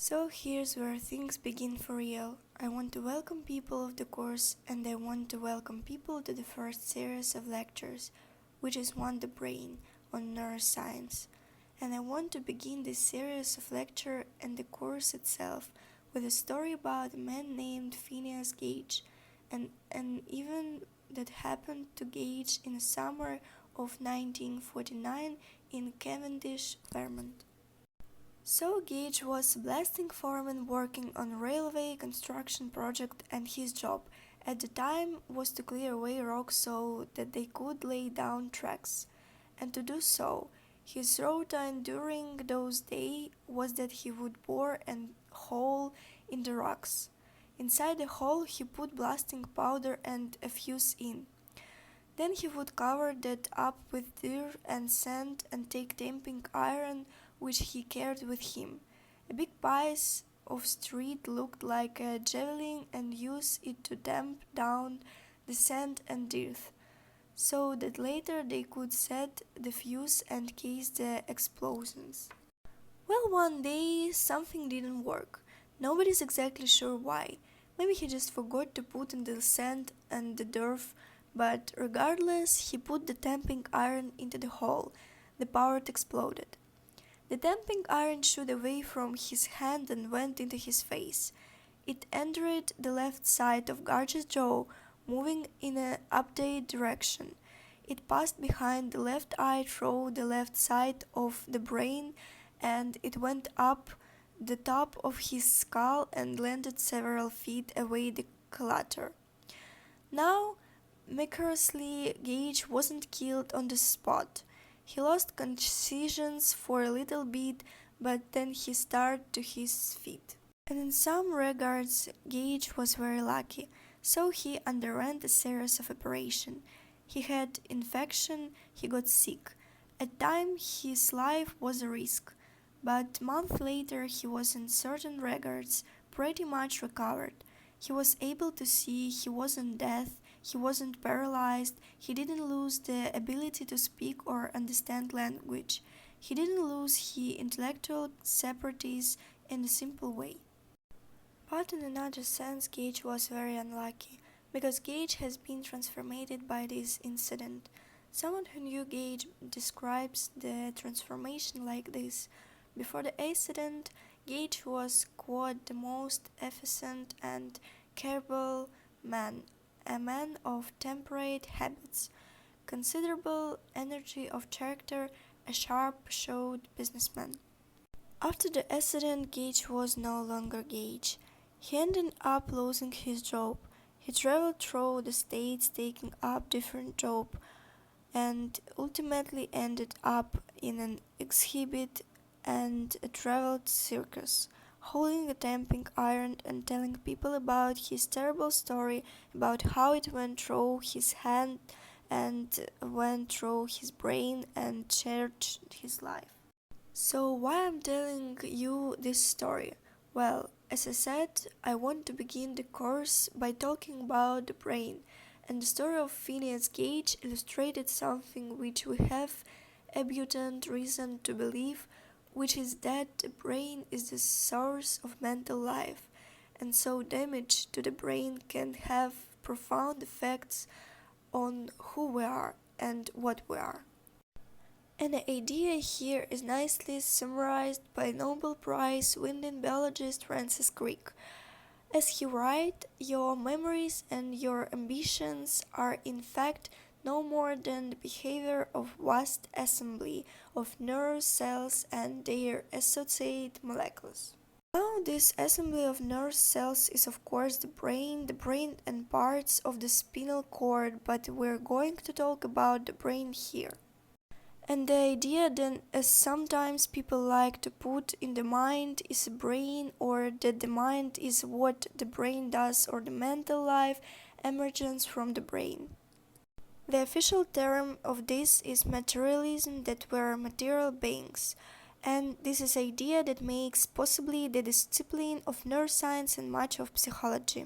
So here's where things begin for real. I want to welcome people of the course, and I want to welcome people to the first series of lectures, which is on the brain, on neuroscience. And I want to begin this series of lecture and the course itself with a story about a man named Phineas Gage, and even that happened to Gage in the summer of 1949 in Cavendish, Vermont. So Gage was a blasting foreman working on a railway construction project, and his job at the time was to clear away rocks so that they could lay down tracks. And to do so, his routine during those days was that he would bore a hole in the rocks. Inside the hole he put blasting powder and a fuse in. Then he would cover that up with dirt and sand and take damping iron which he carried with him. A big piece of street looked like a javelin and use it to damp down the sand and dirt, so that later they could set the fuse and case the explosions. Well, one day something didn't work. Nobody's exactly sure why. Maybe he just forgot to put in the sand and the dirt, but regardless, he put the damping iron into the hole. The part exploded. The damping iron shot away from his hand and went into his face. It entered the left side of Gage's jaw, moving in an upward direction. It passed behind the left eye through the left side of the brain, and it went up the top of his skull and landed several feet away the collector. Now, miraculously, Gage wasn't killed on the spot. He lost consciousness for a little bit, but then he started to his feet. And in some regards, Gage was very lucky, so he underwent a series of operations. He had infection, he got sick. At times his life was a risk, but months later he was in certain regards pretty much recovered. He was able to see, he wasn't dead, he wasn't paralyzed, he didn't lose the ability to speak or understand language. He didn't lose his intellectual separateness in a simple way. But in another sense, Gage was very unlucky, because Gage has been transformed by this incident. Someone who knew Gage describes the transformation like this. Before the accident, Gage was, quote, the most efficient and capable man, a man of temperate habits, considerable energy of character, a sharp-shouldered businessman. After the accident, Gage was no longer Gage. He ended up losing his job. He traveled through the states taking up different jobs and ultimately ended up in an exhibit and a traveled circus, holding a damping iron and telling people about his terrible story, about how it went through his hand and went through his brain and changed his life. So why I'm telling you this story? Well, as I said, I want to begin the course by talking about the brain, and the story of Phineas Gage illustrated something which we have abundant reason to believe, which is that the brain is the source of mental life, and so damage to the brain can have profound effects on who we are and what we are. And the idea here is nicely summarized by Nobel Prize winning biologist Francis Crick. As he writes, your memories and your ambitions are in fact no more than the behavior of vast assembly of nerve cells and their associated molecules. Now this assembly of nerve cells is of course the brain and parts of the spinal cord, but we're going to talk about the brain here. And the idea then, as sometimes people like to put in the mind is a brain, or that the mind is what the brain does, or the mental life emerges from the brain. The official term of this is materialism, that we're material beings, and this is idea that makes possibly the discipline of neuroscience and much of psychology.